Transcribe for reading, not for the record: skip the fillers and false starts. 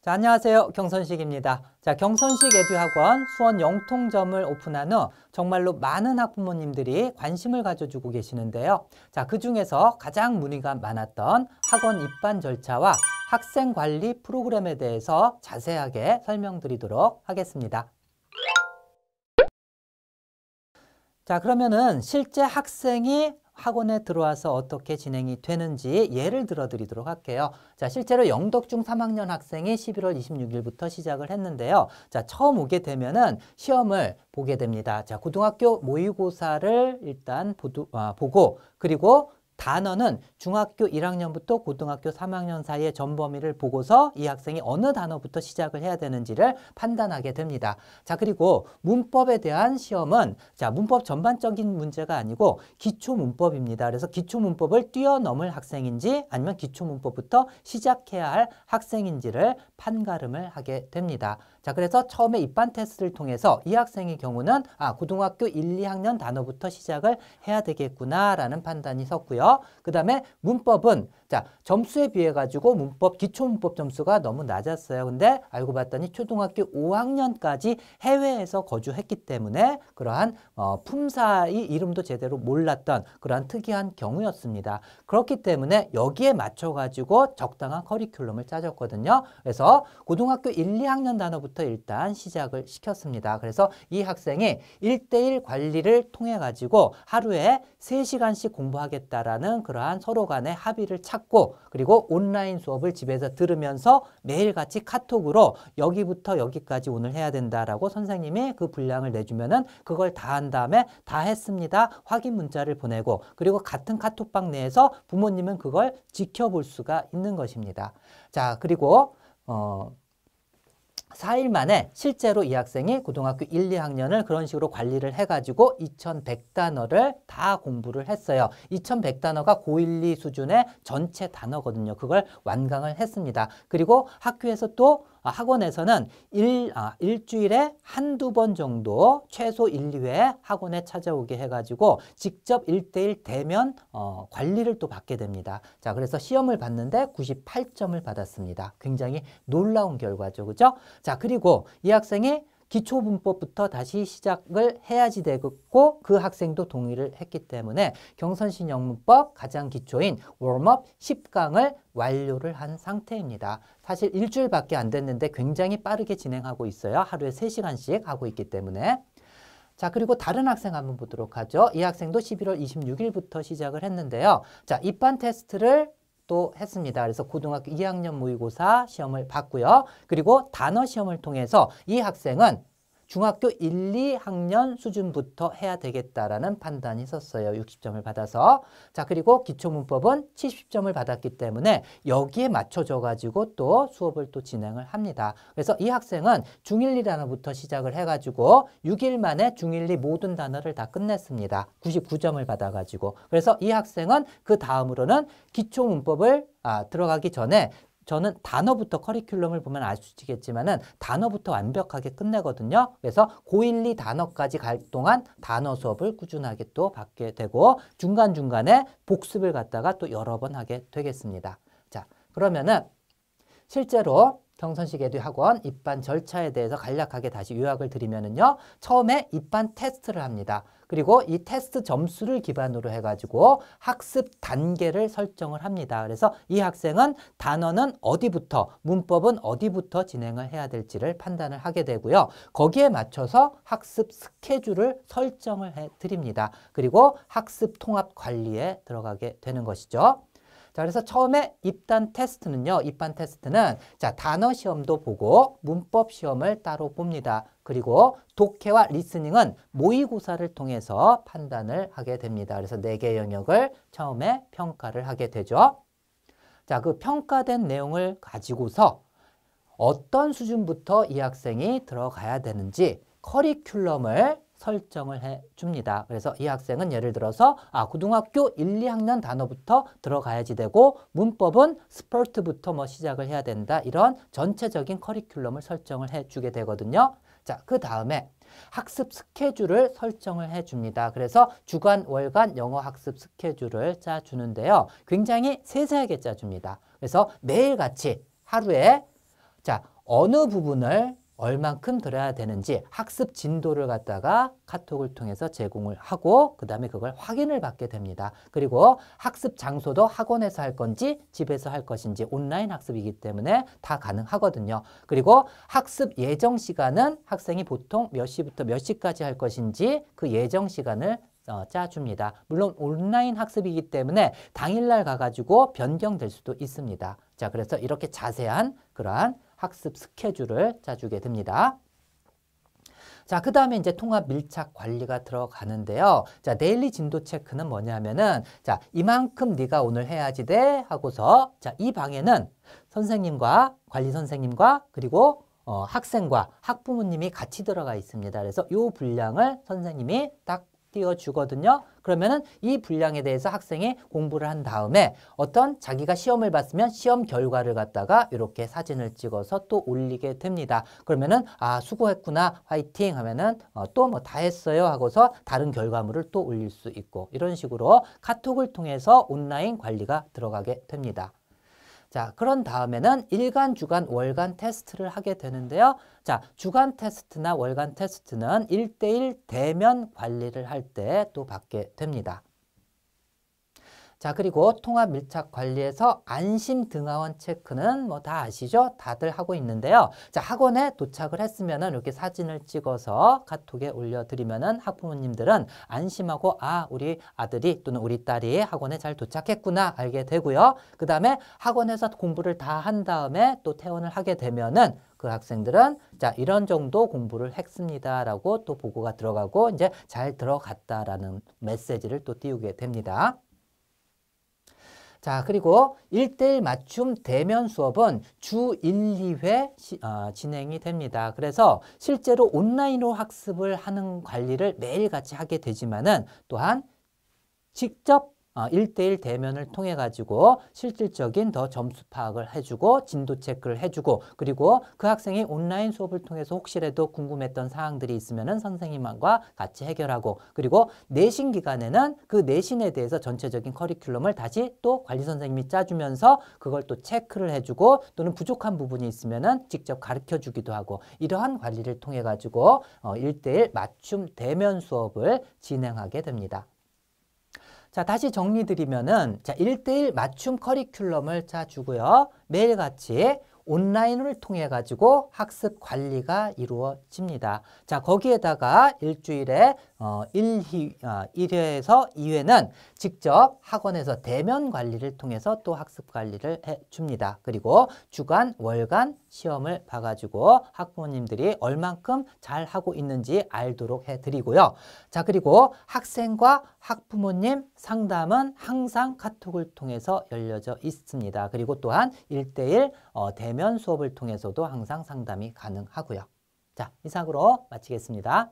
자, 안녕하세요. 경선식입니다. 자, 경선식 에듀학원 수원 영통점을 오픈한 후 정말로 많은 학부모님들이 관심을 가져주고 계시는데요. 자, 그중에서 가장 문의가 많았던 학원 입반 절차와 학생 관리 프로그램에 대해서 자세하게 설명드리도록 하겠습니다. 자, 그러면은 실제 학생이 학원에 들어와서 어떻게 진행이 되는지 예를 들어 드리도록 할게요. 자, 실제로 영덕중 3학년 학생이 11월 26일부터 시작을 했는데요. 자, 처음 오게 되면은 시험을 보게 됩니다. 자, 고등학교 모의고사를 일단 보고 그리고 단어는 중학교 1학년부터 고등학교 3학년 사이의 전범위를 보고서 이 학생이 어느 단어부터 시작을 해야 되는지를 판단하게 됩니다. 자, 그리고 문법에 대한 시험은 자, 문법 전반적인 문제가 아니고 기초 문법입니다. 그래서 기초 문법을 뛰어넘을 학생인지 아니면 기초 문법부터 시작해야 할 학생인지를 판가름을 하게 됩니다. 자, 그래서 처음에 입반 테스트를 통해서 이 학생의 경우는 고등학교 1, 2학년 단어부터 시작을 해야 되겠구나라는 판단이 섰고요. 그 다음에 문법은 자, 점수에 비해 가지고 기초 문법 점수가 너무 낮았어요. 근데 알고 봤더니 초등학교 5학년까지 해외에서 거주했기 때문에 그러한 품사의 이름도 제대로 몰랐던 그러한 특이한 경우였습니다. 그렇기 때문에 여기에 맞춰 가지고 적당한 커리큘럼을 짜줬거든요. 그래서 고등학교 1, 2학년 단어부터 일단 시작을 시켰습니다. 그래서 이 학생이 1대1 관리를 통해 가지고 하루에 3시간씩 공부하겠다라는 그러한 서로 간의 합의를 찾고 그리고 온라인 수업을 집에서 들으면서 매일같이 카톡으로 여기부터 여기까지 오늘 해야 된다라고 선생님이 그 분량을 내주면은 그걸 다 한 다음에 다 했습니다. 확인 문자를 보내고 그리고 같은 카톡방 내에서 부모님은 그걸 지켜볼 수가 있는 것입니다. 자, 그리고 4일 만에 실제로 이 학생이 고등학교 1, 2학년을 그런 식으로 관리를 해가지고 2100단어를 다 공부를 했어요. 2100단어가 고1, 2 수준의 전체 단어거든요. 그걸 완강을 했습니다. 그리고 학교에서 또 학원에서는 일주일에 한두 번 정도 최소 1, 2회 학원에 찾아오게 해가지고 직접 1대1 대면 관리를 또 받게 됩니다. 자, 그래서 시험을 봤는데 98점을 받았습니다. 굉장히 놀라운 결과죠. 그죠? 자, 그리고 이 학생이 기초 문법부터 다시 시작을 해야지 되고 그 학생도 동의를 했기 때문에 경선식 영문법 가장 기초인 웜업 10강을 완료를 한 상태입니다. 사실 일주일밖에 안 됐는데 굉장히 빠르게 진행하고 있어요. 하루에 3시간씩 하고 있기 때문에. 자, 그리고 다른 학생 한번 보도록 하죠. 이 학생도 11월 26일부터 시작을 했는데요. 자, 입반 테스트를 또 했습니다. 그래서 고등학교 2학년 모의고사 시험을 봤고요. 그리고 단어 시험을 통해서 이 학생은 중학교 1, 2학년 수준부터 해야 되겠다라는 판단이 섰어요. 60점을 받아서. 자, 그리고 기초문법은 70점을 받았기 때문에 여기에 맞춰져 가지고 또 수업을 또 진행을 합니다. 그래서 이 학생은 중1, 2 단어부터 시작을 해가지고 6일 만에 중1, 2 모든 단어를 다 끝냈습니다. 99점을 받아가지고. 그래서 이 학생은 그 다음으로는 기초문법을 들어가기 전에 저는 단어부터 커리큘럼을 보면 알 수 있겠지만은 단어부터 완벽하게 끝내거든요. 그래서 고1, 2 단어까지 갈 동안 단어 수업을 꾸준하게 또 받게 되고 중간중간에 복습을 갖다가 또 여러 번 하게 되겠습니다. 자, 그러면은 실제로 경선식 에듀학원 입반 절차에 대해서 간략하게 다시 요약을 드리면은요. 처음에 입반 테스트를 합니다. 그리고 이 테스트 점수를 기반으로 해가지고 학습 단계를 설정을 합니다. 그래서 이 학생은 단어는 어디부터, 문법은 어디부터 진행을 해야 될지를 판단을 하게 되고요. 거기에 맞춰서 학습 스케줄을 설정을 해 드립니다. 그리고 학습 통합 관리에 들어가게 되는 것이죠. 자, 그래서 처음에 입단 테스트는요. 입반 테스트는 자, 단어 시험도 보고 문법 시험을 따로 봅니다. 그리고 독해와 리스닝은 모의고사를 통해서 판단을 하게 됩니다. 그래서 4개 영역을 처음에 평가를 하게 되죠. 자, 그 평가된 내용을 가지고서 어떤 수준부터 이 학생이 들어가야 되는지 커리큘럼을 설정을 해 줍니다. 그래서 이 학생은 예를 들어서 고등학교 1, 2학년 단어부터 들어가야지 되고 문법은 스퍼트부터 시작을 해야 된다. 이런 전체적인 커리큘럼을 설정을 해 주게 되거든요. 자, 그 다음에 학습 스케줄을 설정을 해 줍니다. 그래서 주간, 월간 영어 학습 스케줄을 짜 주는데요. 굉장히 세세하게 짜 줍니다. 그래서 매일같이 하루에 자, 어느 부분을 얼만큼 들어야 되는지 학습 진도를 갖다가 카톡을 통해서 제공을 하고 그 다음에 그걸 확인을 받게 됩니다. 그리고 학습 장소도 학원에서 할 건지 집에서 할 것인지 온라인 학습이기 때문에 다 가능하거든요. 그리고 학습 예정 시간은 학생이 보통 몇 시부터 몇 시까지 할 것인지 그 예정 시간을 짜줍니다. 물론 온라인 학습이기 때문에 당일날 가가지고 변경될 수도 있습니다. 자, 그래서 이렇게 자세한 그러한 학습 스케줄을 짜주게 됩니다. 자, 그 다음에 이제 통합 밀착 관리가 들어가는데요. 자, 데일리 진도 체크는 뭐냐면은, 자, 이만큼 네가 오늘 해야지 돼 하고서, 자, 이 방에는 선생님과 관리 선생님과 그리고 학생과 학부모님이 같이 들어가 있습니다. 그래서 이 분량을 선생님이 딱 띄워주거든요. 그러면은 이 분량에 대해서 학생이 공부를 한 다음에 어떤 자기가 시험을 봤으면 시험 결과를 갖다가 이렇게 사진을 찍어서 또 올리게 됩니다. 그러면은 아, 수고했구나, 화이팅 하면은 또 뭐 다 했어요 하고서 다른 결과물을 또 올릴 수 있고 이런 식으로 카톡을 통해서 온라인 관리가 들어가게 됩니다. 자, 그런 다음에는 일간, 주간, 월간 테스트를 하게 되는데요. 자, 주간 테스트나 월간 테스트는 1:1 대면 관리를 할 때 또 받게 됩니다. 자, 그리고 통합 밀착 관리에서 안심 등하원 체크는 뭐 다 아시죠? 다들 하고 있는데요. 자, 학원에 도착을 했으면은 이렇게 사진을 찍어서 카톡에 올려드리면은 학부모님들은 안심하고 아, 우리 아들이 또는 우리 딸이 학원에 잘 도착했구나 알게 되고요. 그 다음에 학원에서 공부를 다 한 다음에 또 퇴원을 하게 되면은 그 학생들은 자, 이런 정도 공부를 했습니다라고 또 보고가 들어가고 이제 잘 들어갔다라는 메시지를 또 띄우게 됩니다. 자, 그리고 1:1 맞춤 대면 수업은 주 1, 2회 진행이 됩니다. 그래서 실제로 온라인으로 학습을 하는 관리를 매일같이 하게 되지만은 또한 직접 1:1 대면을 통해 가지고 실질적인 더 점수 파악을 해주고 진도 체크를 해주고 그리고 그 학생이 온라인 수업을 통해서 혹시라도 궁금했던 사항들이 있으면은 선생님과 같이 해결하고 그리고 내신 기간에는 그 내신에 대해서 전체적인 커리큘럼을 다시 또 관리 선생님이 짜주면서 그걸 또 체크를 해주고 또는 부족한 부분이 있으면은 직접 가르쳐 주기도 하고 이러한 관리를 통해 가지고 1:1 맞춤 대면 수업을 진행하게 됩니다. 자, 다시 정리드리면은, 자, 1:1 맞춤 커리큘럼을 짜주고요. 매일같이 온라인을 통해 가지고 학습 관리가 이루어집니다. 자, 거기에다가 일주일에 1회에서 2회는 직접 학원에서 대면 관리를 통해서 또 학습 관리를 해줍니다. 그리고 주간, 월간 시험을 봐가지고 학부모님들이 얼만큼 잘 하고 있는지 알도록 해드리고요. 자, 그리고 학생과 학부모님 상담은 항상 카톡을 통해서 열려져 있습니다. 그리고 또한 1:1 대면 수업을 통해서도 항상 상담이 가능하고요. 자, 이상으로 마치겠습니다.